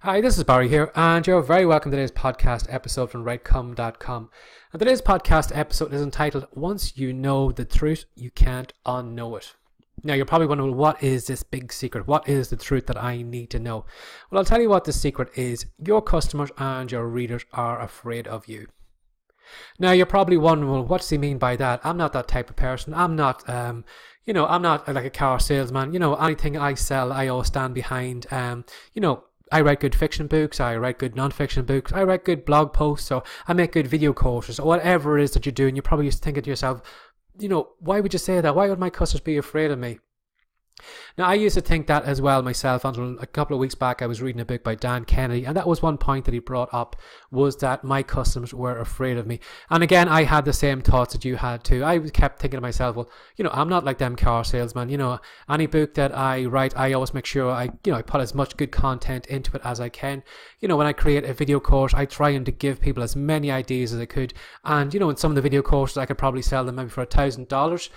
Hi, this is Barry here, and you're very welcome to today's podcast episode from WriteCome.com. And today's podcast episode is entitled, Once You Know the Truth, You Can't Unknow It. Now, you're probably wondering, what is this big secret? What is the truth that I need to know? Well, I'll tell you what the secret is. Your customers and your readers are afraid of you. Now, you're probably wondering, well, what does he mean by that? I'm not that type of person. I'm not, I'm not like a car salesman. Anything I sell, I always stand behind. I write good fiction books, I write good non-fiction books, I write good blog posts, or I make good video courses, or whatever it is that you're doing. You're probably just thinking to yourself, why would you say that? Why would my customers be afraid of me? Now, I used to think that as well myself until a couple of weeks back I was reading a book by Dan Kennedy, and that was one point that he brought up, was that my customers were afraid of me. And again, I had the same thoughts that you had too. I kept thinking to myself, well, I'm not like them car salesmen. Any book that I write, I always make sure I put as much good content into it as I can. When I create a video course, I try to give people as many ideas as I could. And, in some of the video courses, I could probably sell them maybe for $1,000.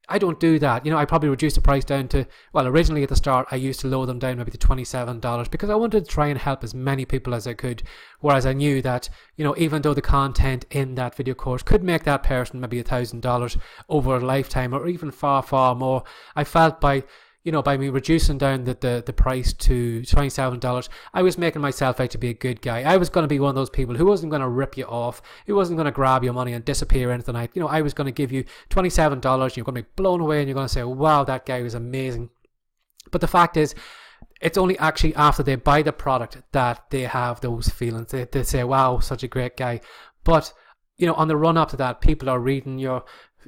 I don't do that. I probably reduce the price down to, originally at the start, I used to lower them down maybe to $27 because I wanted to try and help as many people as I could. Whereas I knew that, even though the content in that video course could make that person maybe $1,000 over a lifetime or even far, far more, I felt by me reducing down the price to $27, I was making myself out to be a good guy. I was going to be one of those people who wasn't going to rip you off, who wasn't going to grab your money and disappear into the night. I was going to give you $27, you're going to be blown away and you're going to say, wow, that guy was amazing. But the fact is, it's only actually after they buy the product that they have those feelings. They say, wow, such a great guy. But, on the run up to that, people are reading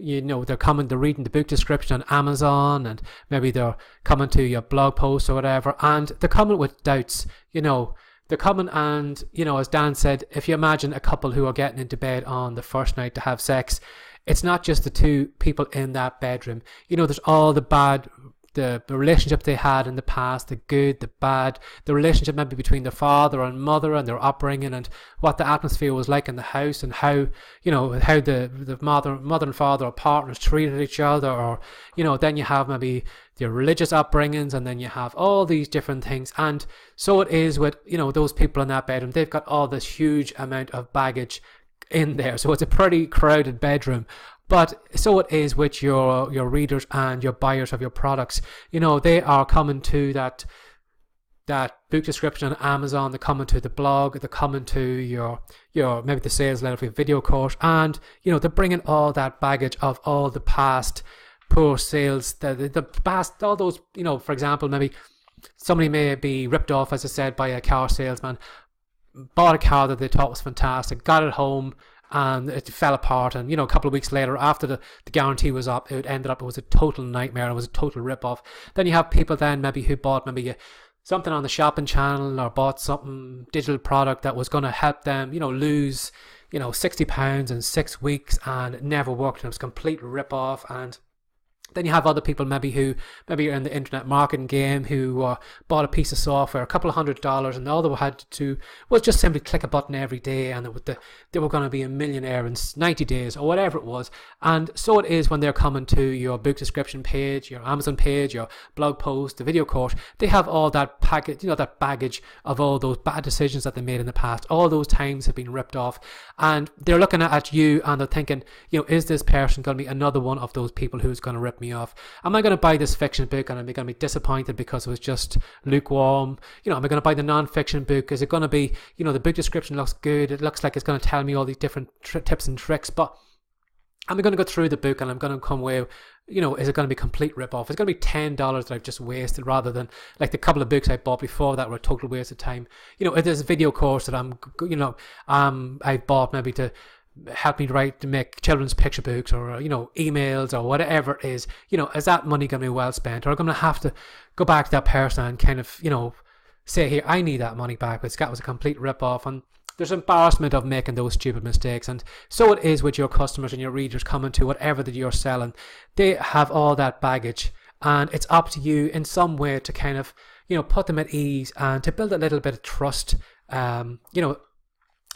they're reading the book description on Amazon, and maybe they're coming to your blog post or whatever, and they're coming with doubts. They're coming and, as Dan said, if you imagine a couple who are getting into bed on the first night to have sex, it's not just the two people in that bedroom. There's all the bad, the relationship they had in the past, the good, the bad, the relationship maybe between the father and mother and their upbringing, and what the atmosphere was like in the house, and how the mother and father or partners treated each other, or then you have maybe their religious upbringings, and then you have all these different things. And so it is with those people in that bedroom. They've got all this huge amount of baggage in there, so it's a pretty crowded bedroom. But so it is with your readers and your buyers of your products. They are coming to that book description on Amazon, they're coming to the blog, they're coming to your maybe the sales letter for your video course, and they're bringing all that baggage of all the past poor sales, the past, all those, for example, maybe somebody may be ripped off, as I said, by a car salesman, bought a car that they thought was fantastic, got it home, and it fell apart, and a couple of weeks later, after the guarantee was up, it was a total nightmare. It was a total rip-off. Then you have people then maybe who bought maybe something on the shopping channel, or bought something, digital product that was going to help them lose £60 in 6 weeks, and it never worked, and it was a complete rip-off. And then you have other people maybe are in the internet marketing game, who bought a piece of software, a couple of $100, and all they had to do was just simply click a button every day, and they were going to be a millionaire in 90 days or whatever it was. And so it is when they're coming to your book description page, your Amazon page, your blog post, the video course. They have all that package, that baggage of all those bad decisions that they made in the past. All those times have been ripped off, and they're looking at you and they're thinking, is this person going to be another one of those people who's going to rip me off? Am I going to buy this fiction book and am I going to be disappointed because it was just lukewarm? Am I going to buy the non-fiction book? Is it going to be, the book description looks good, it looks like it's going to tell me all these different tips and tricks, but am I going to go through the book and I'm going to come away, is it going to be complete rip-off? It's going to be $10 that I've just wasted, rather than like the couple of books I bought before that were a total waste of time. If there's a video course that I bought maybe to help me to make children's picture books, or emails, or whatever it is, is that money going to be well spent, or I'm going to have to go back to that person and kind of say, here, I need that money back, but that was a complete rip-off. And there's embarrassment of making those stupid mistakes. And so it is with your customers and your readers coming to whatever that you're selling. They have all that baggage, and it's up to you in some way to kind of put them at ease and to build a little bit of trust.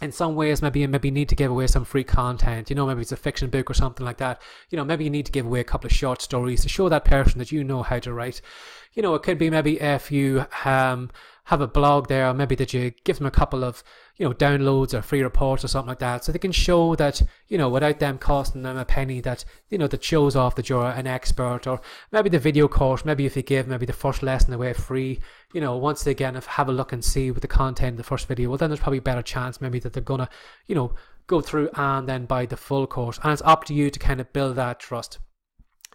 In some ways, maybe you need to give away some free content. Maybe it's a fiction book or something like that. Maybe you need to give away a couple of short stories to show that person that you know how to write. It could be maybe if you have a blog there, maybe that you give them a couple of, downloads or free reports or something like that, so they can show that, without them costing them a penny, that, that shows off that you're an expert. Or maybe the video course, maybe if you give maybe the first lesson away free, once they again have a look and see with the content in the first video, well, then there's probably a better chance maybe that they're gonna, go through and then buy the full course. And it's up to you to kind of build that trust.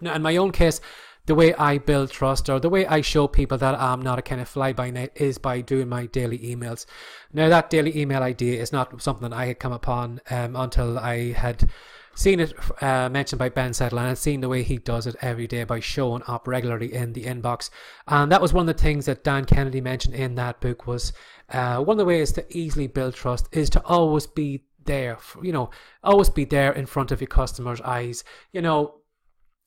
Now, in my own case, the way I build trust, or the way I show people that I'm not a kind of fly-by-night, is by doing my daily emails. Now, that daily email idea is not something that I had come upon until I had seen it mentioned by Ben Settle, and I'd seen the way he does it every day by showing up regularly in the inbox. And that was one of the things that Dan Kennedy mentioned in that book, was one of the ways to easily build trust is to always be there, always be there in front of your customers' eyes,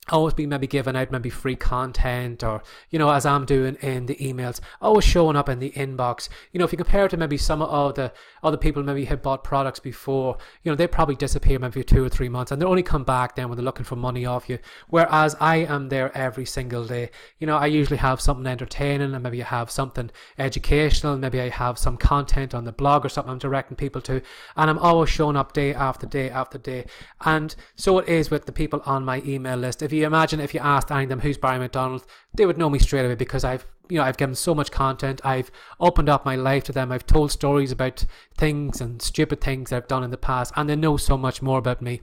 always be maybe giving out maybe free content, or as I'm doing in the emails, always showing up in the inbox. If you compare it to maybe some of the other people maybe had bought products before, they probably disappear maybe for 2 or 3 months, and they only come back then when they're looking for money off you, whereas I am there every single day. I usually have something entertaining, and maybe I have something educational, maybe I have some content on the blog or something I'm directing people to, and I'm always showing up day after day after day. And so it is with the people on my email list. If you imagine, if you asked any of them who's Barry McDonald, they would know me straight away, because I've given so much content. I've opened up my life to them. I've told stories about things and stupid things that I've done in the past, and they know so much more about me.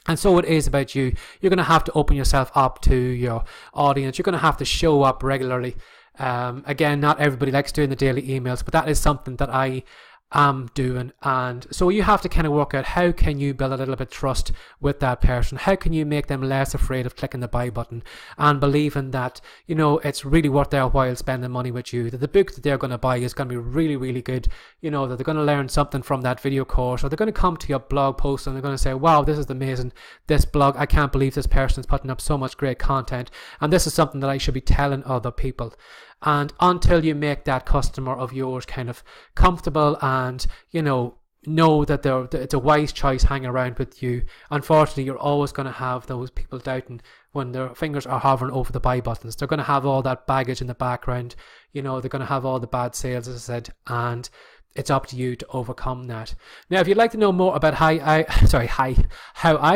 And so it is about you. You're going to have to open yourself up to your audience. You're going to have to show up regularly. Again, not everybody likes doing the daily emails, but that is something that I am doing. And so you have to kind of work out, how can you build a little bit of trust with that person? How can you make them less afraid of clicking the buy button and believing that it's really worth their while spending money with you, that the book that they're going to buy is going to be really, really good, that they're going to learn something from that video course, or they're going to come to your blog post and they're going to say, wow, this is amazing, this blog, I can't believe this person is putting up so much great content, and this is something that I should be telling other people. And until you make that customer of yours kind of comfortable and, know that it's a wise choice hanging around with you, unfortunately, you're always going to have those people doubting when their fingers are hovering over the buy buttons. They're going to have all that baggage in the background. They're going to have all the bad sales, as I said, and it's up to you to overcome that. Now, if you'd like to know more about how I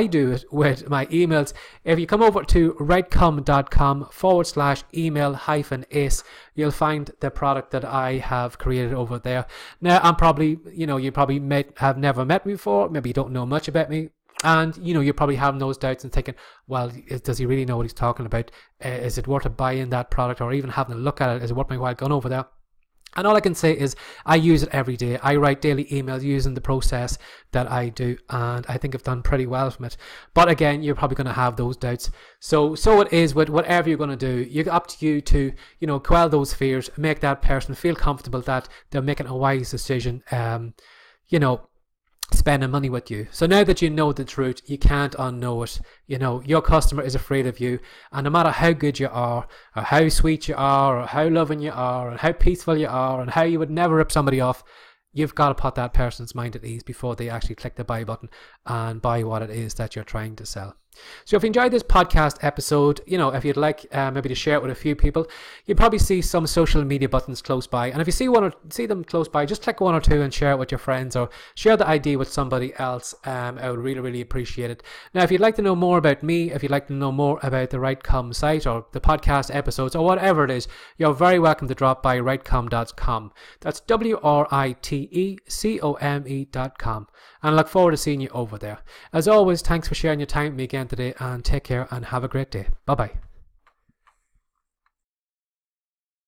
do it with my emails, if you come over to writecome.com/email-ace, you'll find the product that I have created over there. Now, I'm probably, you probably may have never met me before. Maybe you don't know much about me. And, you're probably having those doubts and thinking, well, does he really know what he's talking about? Is it worth buying that product, or even having a look at it? Is it worth my while going over there? And all I can say is I use it every day. I write daily emails using the process that I do, and I think I've done pretty well from it. But again, you're probably going to have those doubts. So it is with whatever you're going to do. It's up to you to, quell those fears, make that person feel comfortable that they're making a wise decision, spending money with you. So now that you know the truth, you can't unknow it. Your customer is afraid of you, and no matter how good you are, or how sweet you are, or how loving you are, and how peaceful you are, and how you would never rip somebody off, you've got to put that person's mind at ease before they actually click the buy button and buy what it is that you're trying to sell. So if you enjoyed this podcast episode, if you'd like maybe to share it with a few people, you'll probably see some social media buttons close by. And if you see them close by, just click one or two and share it with your friends, or share the ID with somebody else. I would really, really appreciate it. Now, if you'd like to know more about me, if you'd like to know more about the WriteCome site or the podcast episodes or whatever it is, you're very welcome to drop by WriteCome.com. That's WriteCome.com. And I look forward to seeing you over there. As always, thanks for sharing your time with me again today, and take care and have a great day. Bye bye.